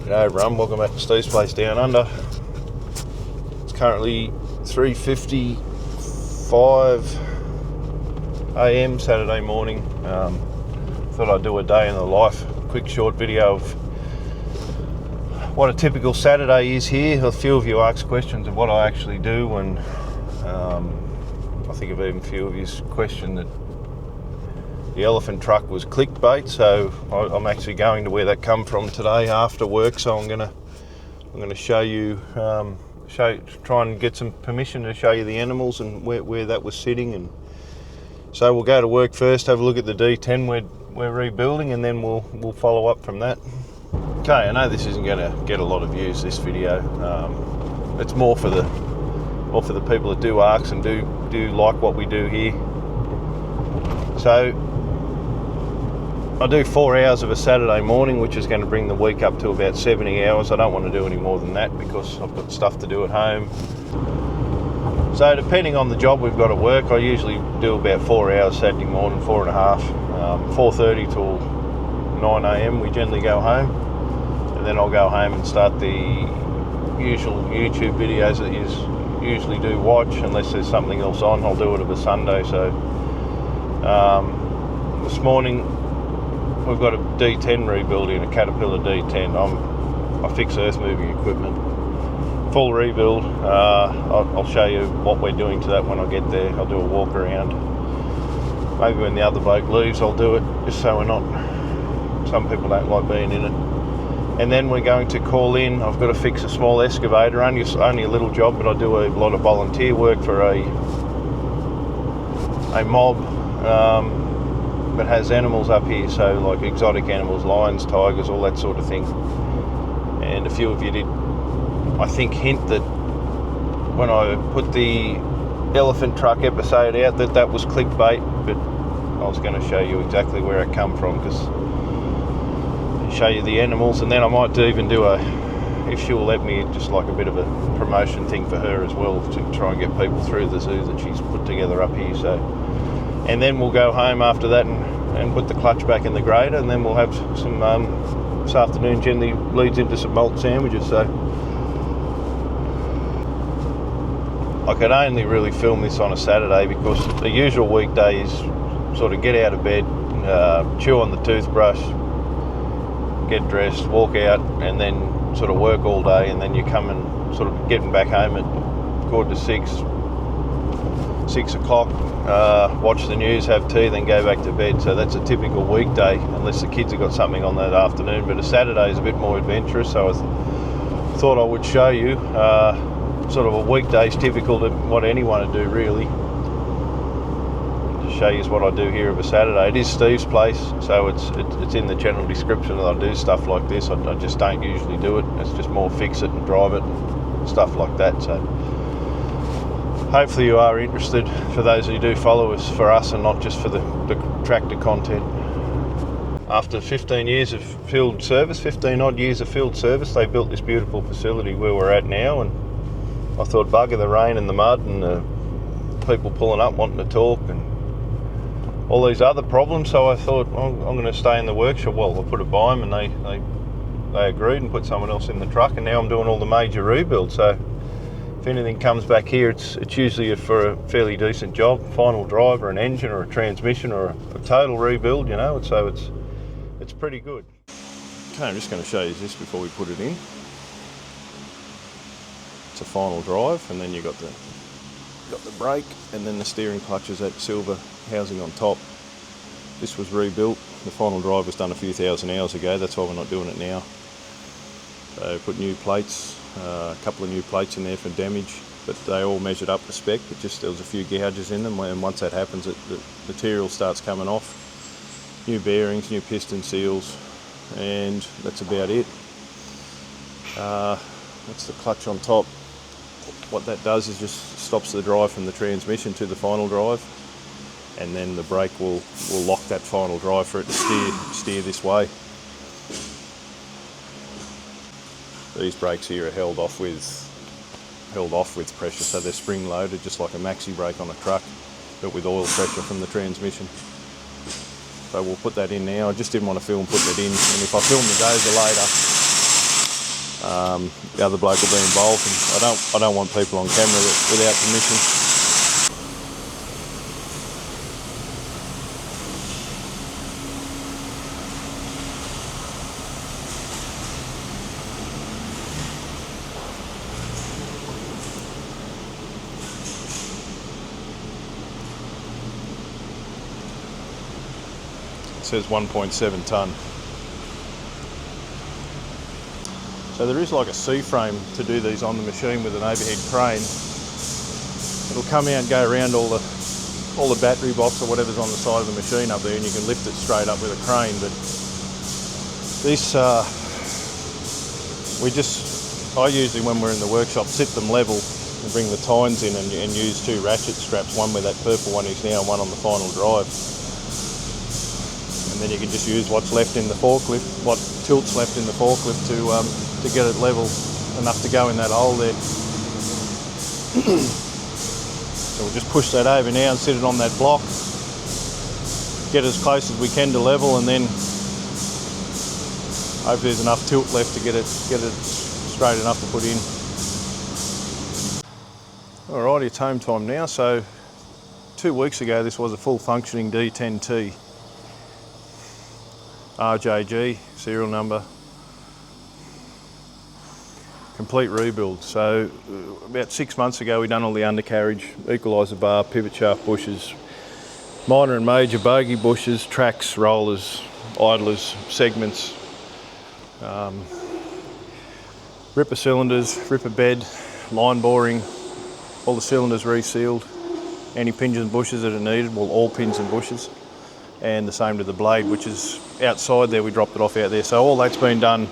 G'day everyone, welcome back to Steve's Place Down Under. It's currently 3:55 a.m. Saturday morning. Thought I'd do a day in the life, quick short video of what a typical Saturday is here. A few of you asked questions of what I actually do, and I think of even a few of you questioned that the elephant truck was clickbait, so I'm actually going to where that come from today after work. So I'm gonna show you, try and get some permission to show you the animals and where that was sitting. And so we'll go to work first, have a look at the D10 we're rebuilding, and then we'll follow up from that. Okay, I know this isn't going to get a lot of views, this video. It's more for the people that do ask and do like what we do here. So I do 4 hours of a Saturday morning, which is going to bring the week up to about 70 hours. I don't want to do any more than that because I've got stuff to do at home. So depending on the job we've got at work, I usually do about 4 hours Saturday morning, 4.5, 4:30 till 9 a.m. we generally go home. And then I'll go home and start the usual YouTube videos that you usually do watch, unless there's something else on. I'll do it of a Sunday. So this morning we've got a D10 rebuilding, a Caterpillar D10. I fix earth moving equipment, full rebuild. I'll show you what we're doing to that when I get there. I'll do a walk around. Maybe when the other bloke leaves I'll do it, just so we're not, some people don't like being in it. And then we're going to call in. I've got to fix a small excavator, only a little job, but I do a lot of volunteer work for a mob that has animals up here, so like exotic animals, lions, tigers, all that sort of thing. And a few of you did, I think, hint that when I put the elephant truck episode out that was clickbait, but I was going to show you exactly where it come from, because show you the animals, and then I might even do if she'll let me, just like a bit of a promotion thing for her as well, to try and get people through the zoo that she's put together up here. So, and then we'll go home after that and put the clutch back in the grader, and then we'll have some this afternoon generally leads into some malt sandwiches. So I could only really film this on a Saturday, because the usual weekday is sort of get out of bed, chew on the toothbrush, get dressed, walk out, and then sort of work all day, and then you come and sort of getting back home at 6 o'clock, watch the news, have tea, then go back to bed. So that's a typical weekday, unless the kids have got something on that afternoon. But a Saturday is a bit more adventurous, so I thought I would show you sort of a weekday's typical to what anyone would do, really. To show you what I do here of a Saturday. It is Steve's Place, so it's in the general description that I do stuff like this. I just don't usually do it. It's just more fix it and drive it and stuff like that. So hopefully you are interested, for those who do follow us, for us and not just for the tractor content. After 15 years of field service, 15 odd years of field service, they built this beautiful facility where we're at now, and I thought, bugger the rain and the mud and the people pulling up wanting to talk and all these other problems. So I thought, well, I'm going to stay in the workshop. Well, I put it by them, and they agreed and put someone else in the truck, and now I'm doing all the major rebuild. So if anything comes back here, it's usually for a fairly decent job, final drive or an engine or a transmission or a total rebuild, you know. So it's pretty good. Okay, I'm just going to show you this before we put it in. It's a final drive, and then you've got the brake, and then the steering clutch is that silver housing on top. This was rebuilt. The final drive was done a few thousand hours ago. That's why we're not doing it now. So put new plates, a couple of new plates in there for damage, but they all measured up to spec, but just there was a few gouges in them, and once that happens the material starts coming off. New bearings, new piston seals, and that's about it. That's the clutch on top. What that does is just stops the drive from the transmission to the final drive, and then the brake will lock that final drive for it to steer this way. These brakes here are held off with pressure, so they're spring loaded, just like a maxi brake on a truck, but with oil pressure from the transmission. So we'll put that in now. I just didn't want to film putting it in, and if I film the dozer later, the other bloke will be involved, and I don't want people on camera without permission. It says 1.7 tonne. So there is like a C-frame to do these on the machine with an overhead crane. It'll come out and go around all the battery box or whatever's on the side of the machine up there, and you can lift it straight up with a crane. But this, I usually, when we're in the workshop, sit them level and bring the tines in and use 2 ratchet straps, one with that purple one is now and one on the final drive. And then you can just use what's left in the forklift, what tilt's left in the forklift to get it level enough to go in that hole there. So we'll just push that over now and sit it on that block, get as close as we can to level, and then hopefully there's enough tilt left to get it straight enough to put in. Alrighty, it's home time now. So 2 weeks ago this was a full functioning D10T. RJG, serial number, complete rebuild. So about 6 months ago we done all the undercarriage, equaliser bar, pivot shaft bushes, minor and major bogey bushes, tracks, rollers, idlers, segments, ripper cylinders, ripper bed, line boring, all the cylinders resealed, any pins and bushes that are needed, well, all pins and bushes. And the same to the blade, which is outside there. We dropped it off out there. So all that's been done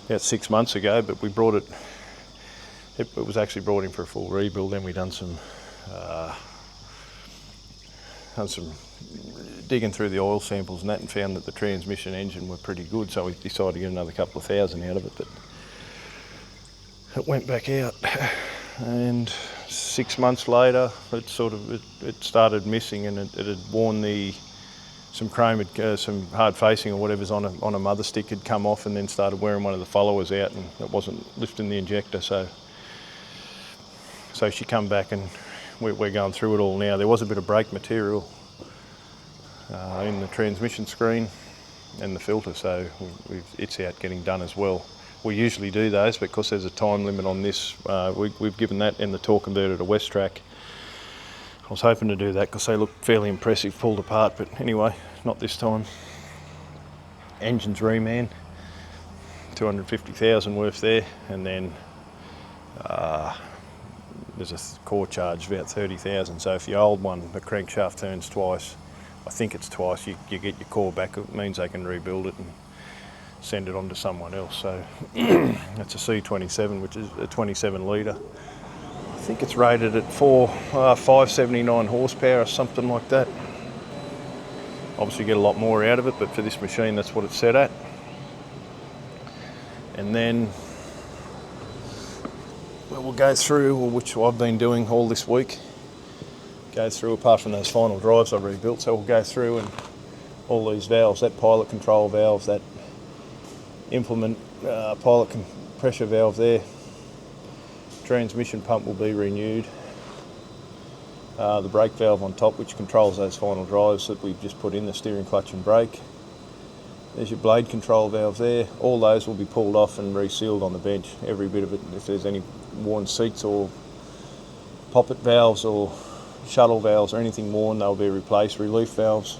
about 6 months ago, but we brought it, it was actually brought in for a full rebuild. Then we done some digging through the oil samples and that, and found that the transmission engine were pretty good. So we decided to get another couple of thousand out of it, but it went back out. And 6 months later, it started missing, and it had worn some chrome, some hard facing or whatever's on a mother stick had come off, and then started wearing one of the followers out, and it wasn't lifting the injector. So she come back, and we're going through it all now. There was a bit of brake material in the transmission screen and the filter, so it's out getting done as well. We usually do those, but because there's a time limit on this, we've given that and the torque converter to West Track. I was hoping to do that because they look fairly impressive pulled apart, but anyway, not this time. Engine's reman, 250,000 worth there, and then there's a core charge about 30,000. So if your old one, the crankshaft turns twice, I think it's twice, you get your core back. It means they can rebuild it and send it on to someone else. So that's a C27, which is a 27 litre. I think it's rated at 579 horsepower or something like that. Obviously get a lot more out of it, but for this machine that's what it's set at. And then we'll go through, which I've been doing all this week, go through, apart from those final drives I rebuilt, so we'll go through and all these valves, that pilot control valve, that implement pilot pressure valve there, transmission pump will be renewed, the brake valve on top which controls those final drives that we've just put in, the steering, clutch and brake. There's your blade control valve there. All those will be pulled off and resealed on the bench, every bit of it. If there's any worn seats or poppet valves or shuttle valves or anything worn, they'll be replaced. Relief valves,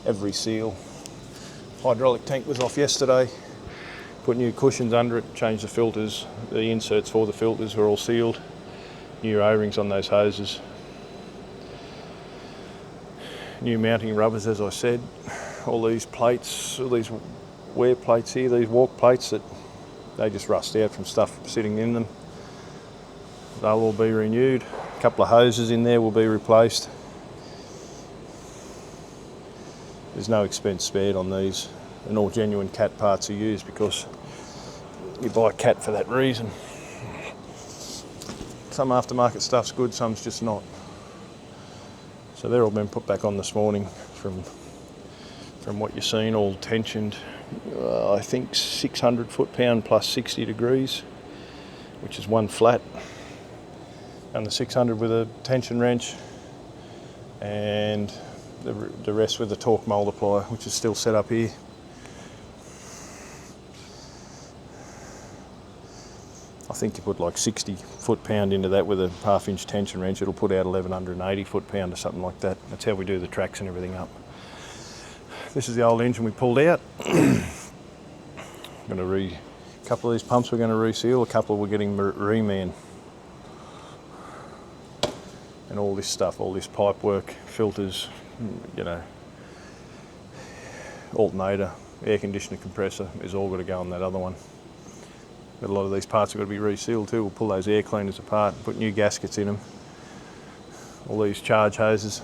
every seal. Hydraulic tank was off yesterday. Put new cushions under it, changed the filters. The inserts for the filters were all sealed. New O-rings on those hoses. New mounting rubbers, as I said. All these plates, all these wear plates here, these walk plates that they just rust out from stuff sitting in them. They'll all be renewed. A couple of hoses in there will be replaced. There's no expense spared on these, and all genuine cat parts are used because you buy cat for that reason. Some aftermarket stuff's good, some's just not. So they're all been put back on this morning from what you've seen, all tensioned, I think 600 foot-pound plus 60 degrees, which is one flat, and the 600 with a tension wrench, and the rest with the torque multiplier, which is still set up here. I think you put like 60 foot-pound into that with a half-inch tension wrench, it'll put out 1180 foot-pound or something like that. That's how we do the tracks and everything up. This is the old engine we pulled out. A couple of these pumps we're going to reseal, a couple we're getting reman. And all this stuff, all this pipe work, filters, you know, alternator, air conditioner, compressor is all got to go on that other one. But a lot of these parts have got to be resealed too. We'll pull those air cleaners apart and put new gaskets in them. All these charge hoses.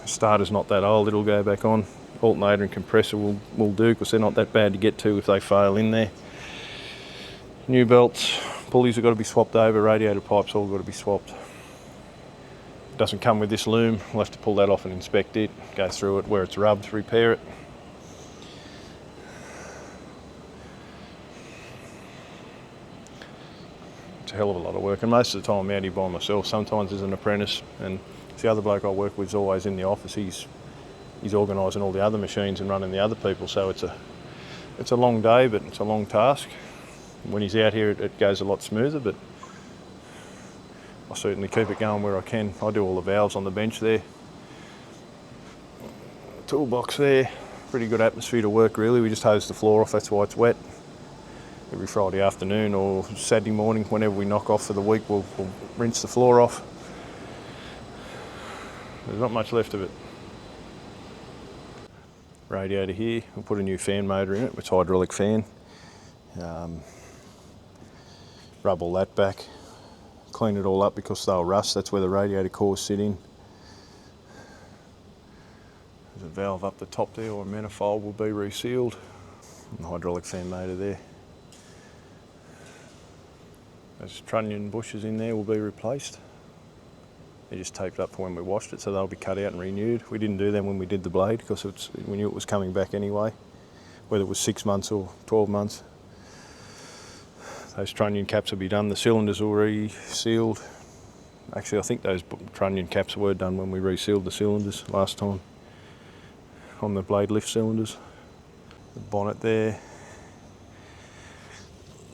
Starter's not that old, it'll go back on. Alternator and compressor will do, because they're not that bad to get to if they fail in there. New belts, pulleys have got to be swapped over, radiator pipes all got to be swapped. It doesn't come with this loom, we'll have to pull that off and inspect it, go through it where it's rubbed, repair it. It's a hell of a lot of work, and most of the time I'm out here by myself. Sometimes there's an apprentice, and the other bloke I work with is always in the office. He's organising all the other machines and running the other people, so it's a long day, but it's a long task. When he's out here it goes a lot smoother, but I certainly keep it going where I can. I do all the valves on the bench there. Toolbox there, pretty good atmosphere to work really. We just hose the floor off, that's why it's wet. Every Friday afternoon or Saturday morning, whenever we knock off for the week, we'll rinse the floor off. There's not much left of it. Radiator here, we'll put a new fan motor in it, it's hydraulic fan. Rub all that back, clean it all up because they'll rust, that's where the radiator cores sit in. There's a valve up the top there, or a manifold will be resealed. And the hydraulic fan motor there. Those trunnion bushes in there will be replaced. They're just taped up for when we washed it, so they'll be cut out and renewed. We didn't do them when we did the blade because we knew it was coming back anyway, whether it was 6 months or 12 months. Those trunnion caps will be done. The cylinders will re-sealed. Actually, I think those trunnion caps were done when we resealed the cylinders last time on the blade lift cylinders. The bonnet there.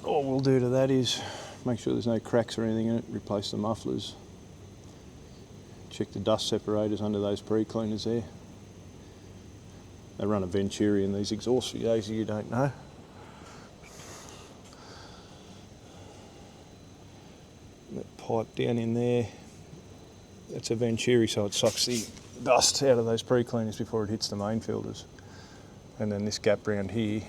All we'll do to that is make sure there's no cracks or anything in it, replace the mufflers. Check the dust separators under those pre-cleaners there. They run a Venturi in these exhausts for those of you who don't know. That pipe down in there, that's a Venturi, so it sucks the dust out of those pre-cleaners before it hits the main filters. And then this gap round here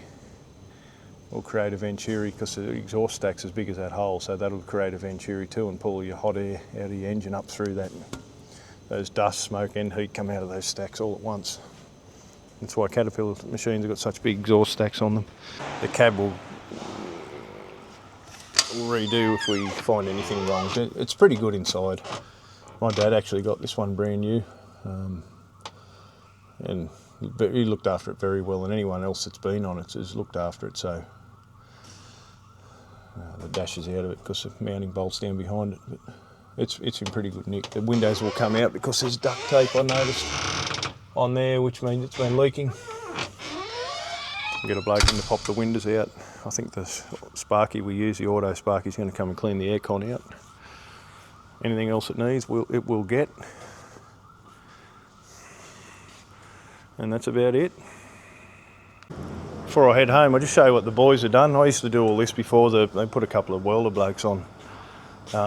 will create a Venturi because the exhaust stack's as big as that hole, so that'll create a Venturi too and pull your hot air out of your engine up through that. Those dust, smoke and heat come out of those stacks all at once. That's why Caterpillar machines have got such big exhaust stacks on them. The cab will redo if we find anything wrong. It's pretty good inside. My dad actually got this one brand new, and he looked after it very well, and anyone else that's been on it has looked after it, so the dash is out of it because the mounting bolt's down behind it. But it's in pretty good nick. The windows will come out because there's duct tape, I noticed, on there, which means it's been leaking. Get a bloke in to pop the windows out. I think the Sparky we use, the Auto Sparky, is going to come and clean the aircon out. Anything else it needs, it will get. And that's about it. Before I head home, I'll just show you what the boys have done. I used to do all this before they put a couple of welder blokes on.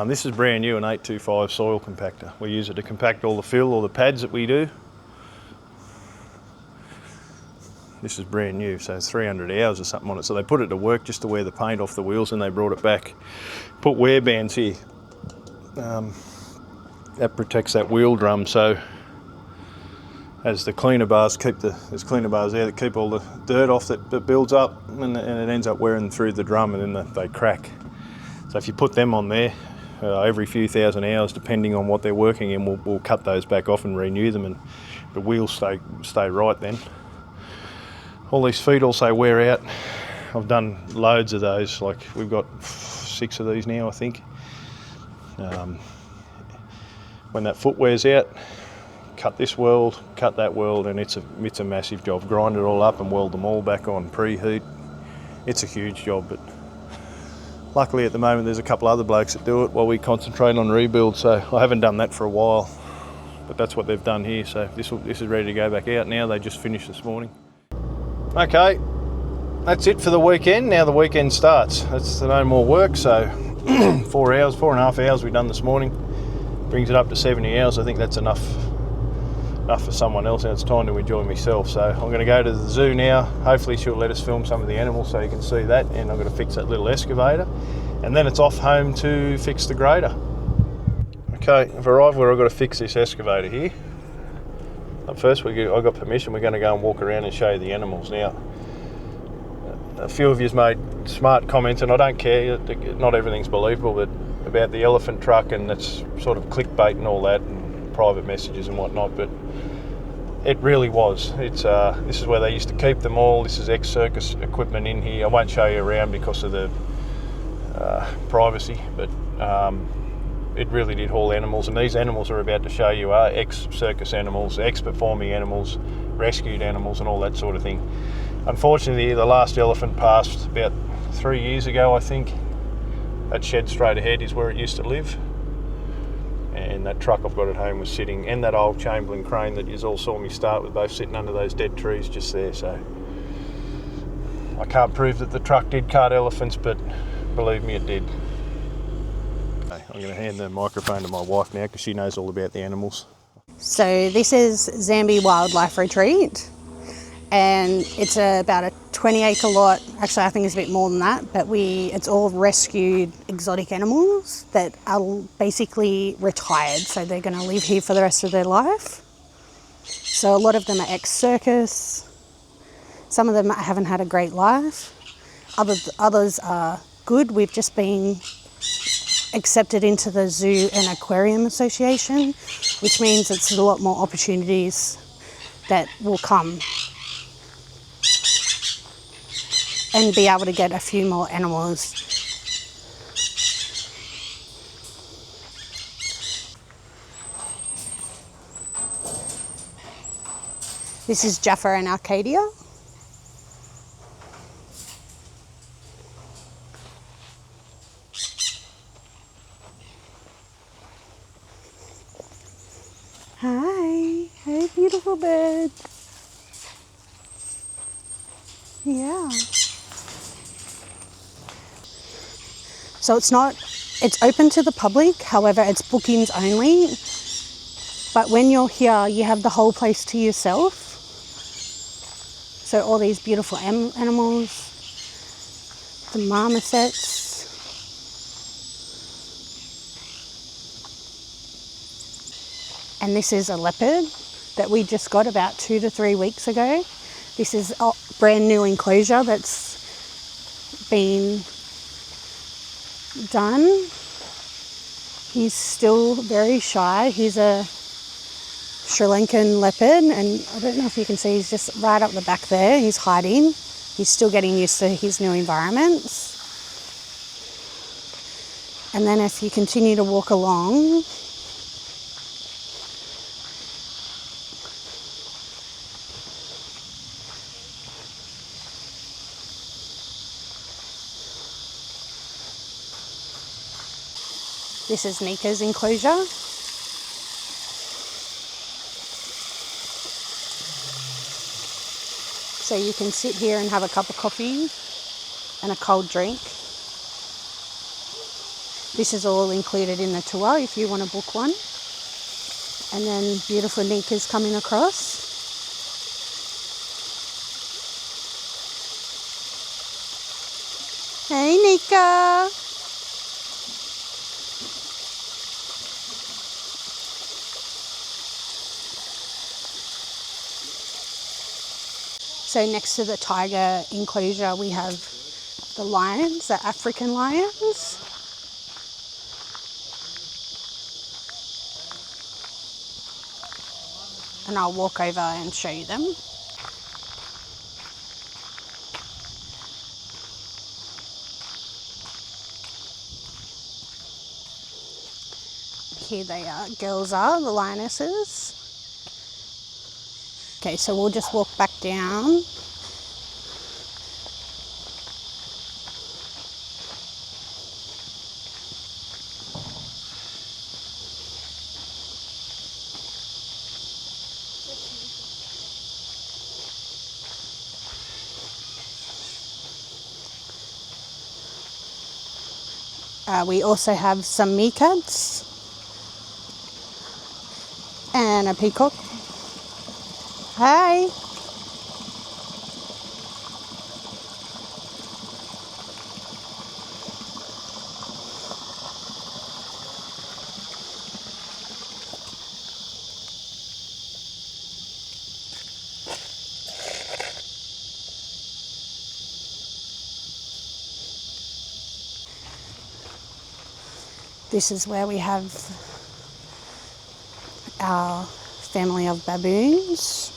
This is brand new, an 825 soil compactor. We use it to compact all the fill or the pads that we do. This is brand new, so it's 300 hours or something on it. So they put it to work just to wear the paint off the wheels, and they brought it back. Put wear bands here. That protects that wheel drum, so as the cleaner bars there's cleaner bars there that keep all the dirt off that builds up, and it ends up wearing through the drum, and then they crack. So if you put them on there, every few thousand hours, depending on what they're working in, we'll cut those back off and renew them, and the wheels stay right then. all these feet also wear out. I've done loads of those, like we've got 6 of these now, I think. When that foot wears out, cut this weld, cut that weld, and it's a massive job. Grind it all up and weld them all back on preheat. It's a huge job, but luckily at the moment there's a couple other blokes that do it while we concentrate on rebuild, so I haven't done that for a while, but that's what they've done here. So this is ready to go back out now. They just finished this morning. Okay, that's it for the weekend. Now the weekend starts. That's no more work, so 4.5 hours we've done this morning. Brings it up to 70 hours. I think that's enough for someone else, and it's time to enjoy myself. So I'm going to go to the zoo now. Hopefully she'll let us film some of the animals so you can see that, and I'm going to fix that little excavator, and then it's off home to fix the grader. Okay, I've arrived where I've got to fix this excavator here. But first I got permission. We're going to go and walk around and show you the animals. Now, a few of you's made smart comments, and I don't care, not everything's believable, but about the elephant truck, and that's sort of clickbait and all that, and private messages and whatnot, but it really was. It's this is where they used to keep them all. This is ex-circus equipment in here. I won't show you around because of the privacy, but it really did haul animals, and these animals we're about to show you are ex-circus animals, ex-performing animals, rescued animals, and all that sort of thing. Unfortunately, the last elephant passed about 3 years ago, I think. That shed straight ahead is where it used to live, and that truck I've got at home was sitting, and that old Chamberlain crane that you all saw me start with, both sitting under those dead trees just there. So I can't prove that the truck did cart elephants, but believe me, it did. Okay, I'm going to hand the microphone to my wife now because she knows all about the animals. So this is Zambi Wildlife Retreat, and it's about a 20-acre lot. Actually, I think it's a bit more than that, but it's all rescued exotic animals that are basically retired, so they're going to live here for the rest of their life. So a lot of them are ex-circus. Some of them haven't had a great life. Others are good. We've just been accepted into the Zoo and Aquarium Association, which means it's a lot more opportunities that will come and be able to get a few more animals. This is Jaffa and Arcadia. Hi, hey beautiful bird. Yeah. So it's open to the public, however it's bookings only. But when you're here, you have the whole place to yourself. So all these beautiful animals, the marmosets. And this is a leopard that we just got about 2 to 3 weeks ago. This is a brand new enclosure that's been done. He's still very shy. He's a Sri Lankan leopard, and I don't know if you can see, he's just right up the back there. He's hiding. He's still getting used to his new environments. And then if you continue to walk along, this is Nika's enclosure. So you can sit here and have a cup of coffee and a cold drink. This is all included in the tour if you want to book one. And then beautiful Nika's coming across. Hey Nika! So next to the tiger enclosure, we have the lions, the African lions. And I'll walk over and show you them. Here they are, girls are, the lionesses. Okay, so we'll just walk back down. We also have some meerkats and a peacock. Hi. This is where we have our family of baboons.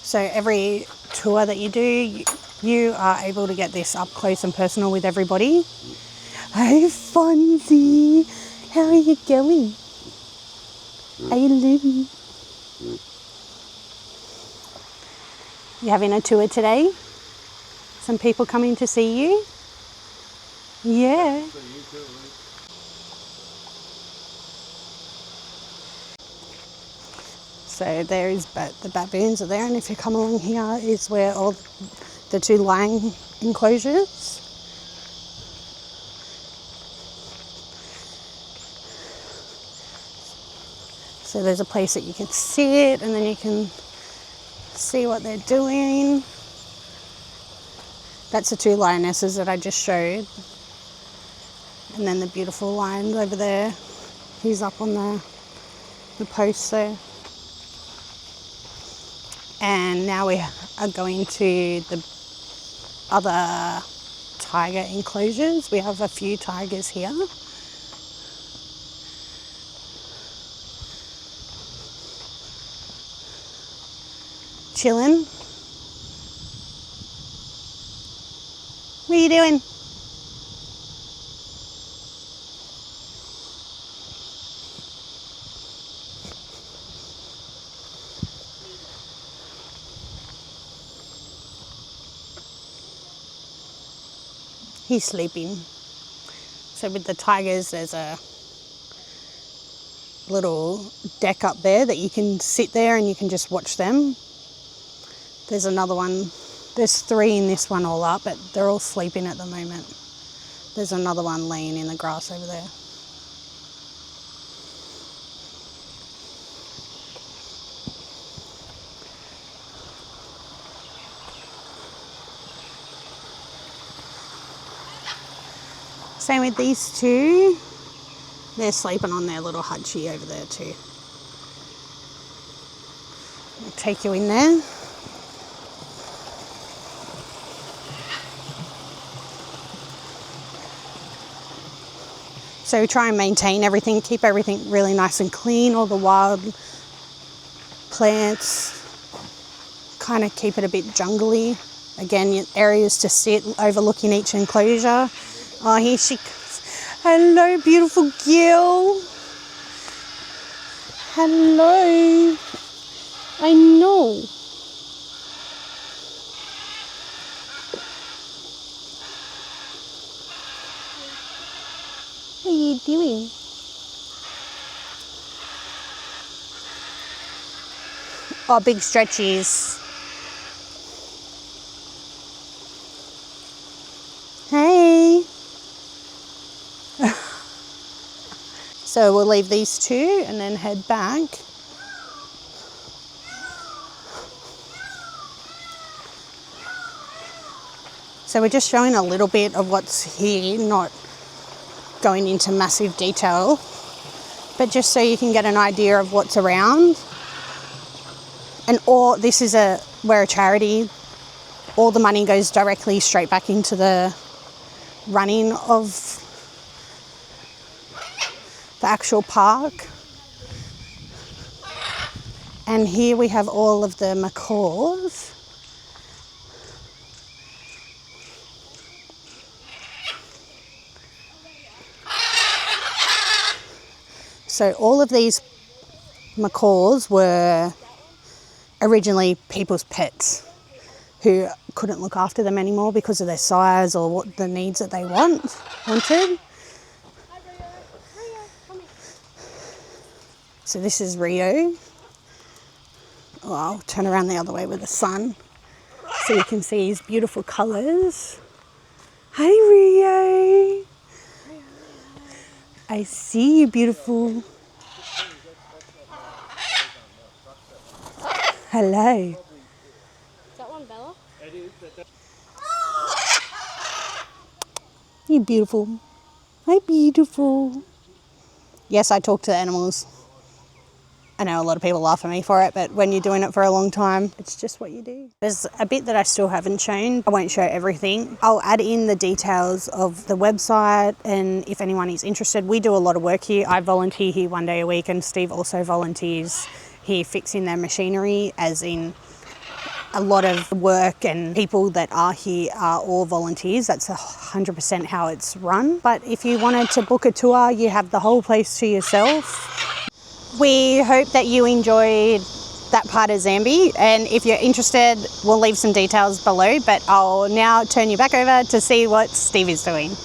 So every tour that you do, you are able to get this up close and personal with everybody. Hi, Fonzie. How are you going? Are you living? You having a tour today? Some people coming to see you? Yeah. So there is, the baboons are there, and if you come along here is where all the two lion enclosures. So there's a place that you can sit and then you can see what they're doing. That's the two lionesses that I just showed. And then the beautiful lion over there. He's up on the post there. And now we are going to the other tiger enclosures. We have a few tigers here. Chilling. What are you doing? He's sleeping. So with the tigers, there's a little deck up there that you can sit there and you can just watch them. There's another one. There's 3 in this one all up, but they're all sleeping at the moment. There's another one laying in the grass over there. Same with these 2. They're sleeping on their little hutchie over there too. I'll take you in there. So try and maintain everything, keep everything really nice and clean, all the wild plants, kind of keep it a bit jungly. Again, areas to sit overlooking each enclosure. Oh, here she comes. Hello, beautiful girl. Hello. I know. What are you doing? Oh, big stretchies. Hey. So we'll leave these 2 and then head back. So we're just showing a little bit of what's here, not going into massive detail, but just so you can get an idea of what's around. And we're a charity. All the money goes directly straight back into the running of the actual park. And here we have all of the macaws. So all of these macaws were originally people's pets who couldn't look after them anymore because of their size or what the needs that they wanted. So this is Rio. Oh, I'll turn around the other way with the sun so you can see his beautiful colours. Hi Rio. I see you, beautiful. Hello. Is that one Bella? You beautiful. Hi, beautiful. Yes, I talk to the animals. I know a lot of people laugh at me for it, but when you're doing it for a long time, it's just what you do. There's a bit that I still haven't shown. I won't show everything. I'll add in the details of the website, and if anyone is interested, we do a lot of work here. I volunteer here 1 day a week, and Steve also volunteers here fixing their machinery, as in a lot of work and people that are here are all volunteers. That's 100% how it's run. But if you wanted to book a tour, you have the whole place to yourself. We hope that you enjoyed that part of Zambi, and if you're interested, we'll leave some details below, but I'll now turn you back over to see what Steve is doing.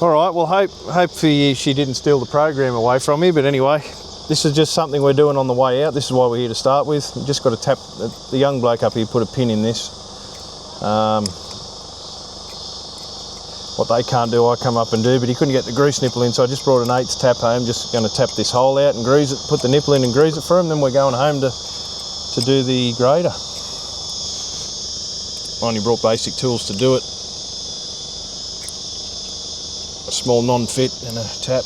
All right, well, hopefully she didn't steal the program away from me, but anyway, this is just something we're doing on the way out. This is why we're here to start with. We've just got to tap, the young bloke up here put a pin in this. What they can't do, I come up and do, but he couldn't get the grease nipple in, so I just brought an 8's tap home, just going to tap this hole out and grease it, put the nipple in and grease it for him, then we're going home to do the grader. I only brought basic tools to do it. A small non-fit and a tap.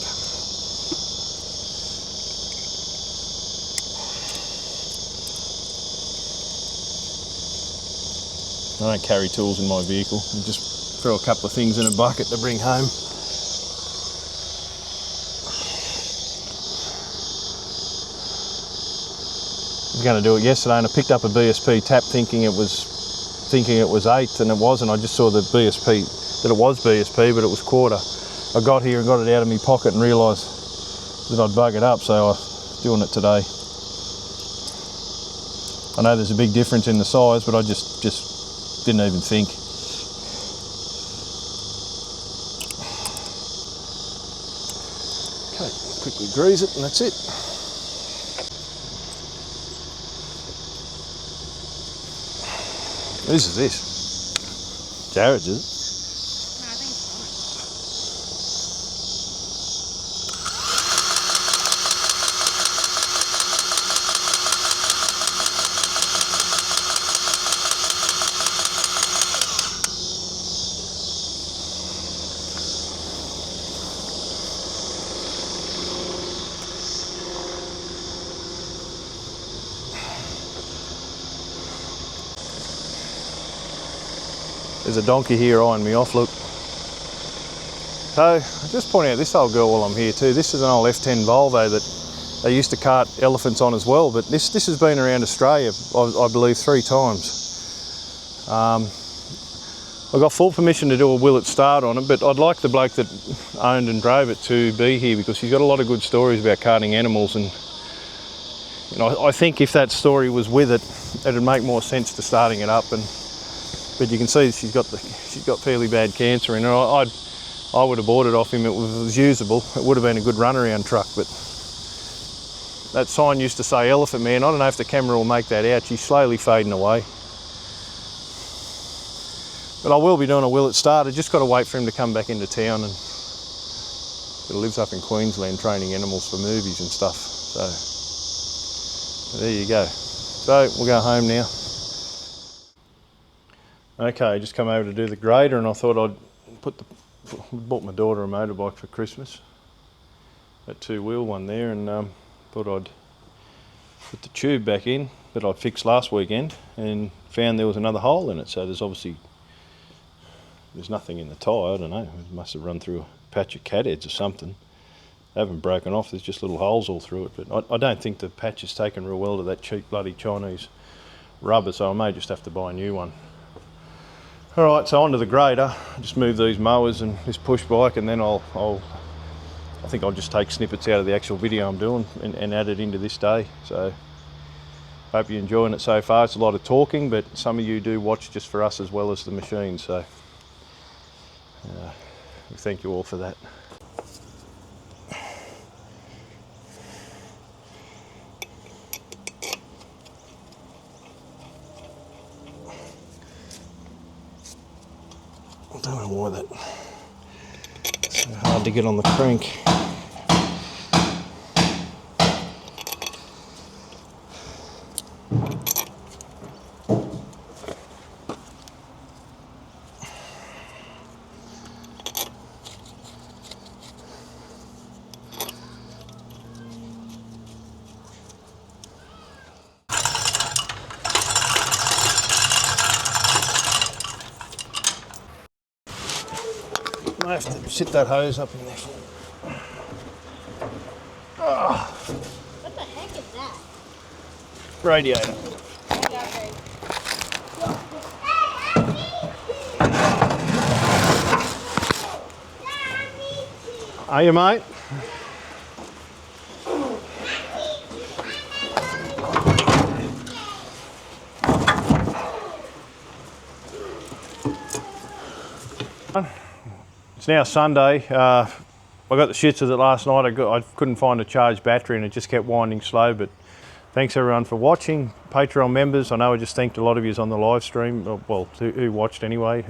I don't carry tools in my vehicle. I just throw a couple of things in a bucket to bring home. I was going to do it yesterday and I picked up a BSP tap thinking it was 8th, and it wasn't. I just saw the BSP, that it was BSP, but it was quarter. I got here and got it out of my pocket and realised that I'd bug it up, so I was doing it today. I know there's a big difference in the size, but I just didn't even think. Okay, quickly grease it and that's it. Whose is this? Jared's, is it? There's a donkey here eyeing me off, look. So, I'll just point out this old girl while I'm here too. This is an old F10 Volvo that they used to cart elephants on as well, but this has been around Australia, I believe, 3 times. I got full permission to do a will it start on it, but I'd like the bloke that owned and drove it to be here because he's got a lot of good stories about carting animals, and you know, I think if that story was with it, it'd make more sense to starting it up. But you can see she's got fairly bad cancer in her. I would have bought it off him. It was usable. It would have been a good runaround truck, but that sign used to say Elephant Man. I don't know if the camera will make that out. She's slowly fading away. But I will be doing a will it start. I just got to wait for him to come back into town, and he lives up in Queensland training animals for movies and stuff. So there you go. So we'll go home now. Okay, just come over to do the grader, and I thought I'd bought my daughter a motorbike for Christmas, that 2-wheel one there, and thought I'd put the tube back in that I fixed last weekend and found there was another hole in it. So there's nothing in the tyre. I don't know, it must have run through a patch of cat heads or something. They haven't broken off, there's just little holes all through it, but I don't think the patch has taken real well to that cheap bloody Chinese rubber, so I may just have to buy a new one. Alright, so onto the grader. Just move these mowers and this push bike, and then I think I'll just take snippets out of the actual video I'm doing and add it into this day. So hope you're enjoying it so far. It's a lot of talking, but some of you do watch just for us as well as the machine, so thank you all for that. I don't know why that's so hard to get on the crank. I have to sit that hose up in there. What the heck is that? Radiator. Are you, mate? It's now Sunday. I got the shits with it last night. I couldn't find a charged battery and it just kept winding slow, but thanks everyone for watching. Patreon members, I know I just thanked a lot of you on the live stream, well, who watched anyway.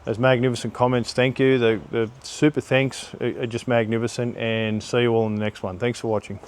Those magnificent comments, thank you. The super thanks are just magnificent, and see you all in the next one. Thanks for watching.